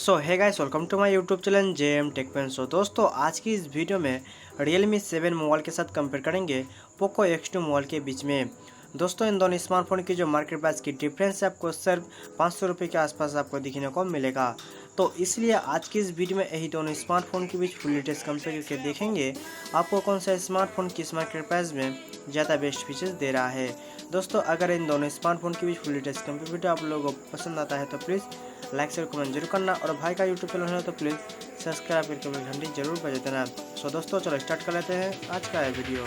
सो है guys, welcome to my YouTube channel JM tech pen. So दोस्तों, आज की इस वीडियो में Realme 7 मोबाइल के साथ कंपेयर करेंगे Poco X2 मोबाइल के बीच में। दोस्तों, इन दोनों स्मार्टफोन की जो मार्केट प्राइस की डिफरेंस है आपको सिर्फ 500 रुपये के आसपास आपको दिखने को मिलेगा। तो इसलिए आज की इस वीडियो में यही दोनों स्मार्टफोन के बीच फुल डिटेल्स कंपेयर करके देखेंगे आपको कौन सा स्मार्टफोन किस मार्केट प्राइस में ज़्यादा बेस्ट फीचर्स दे रहा है। दोस्तों, अगर इन दोनों स्मार्टफोन के बीच फुल डिटेल्स कंपेयर वीडियो आप लोगों को पसंद आता है तो प्लीज़ लाइक शेयर कमेंट जरूर करना, और भाई का यूट्यूब चैनल है तो प्लीज़ सब्सक्राइब करके बेल घंटी जरूर बजा देना। सो दोस्तों, चलो स्टार्ट कर लेते हैं आज का ये वीडियो।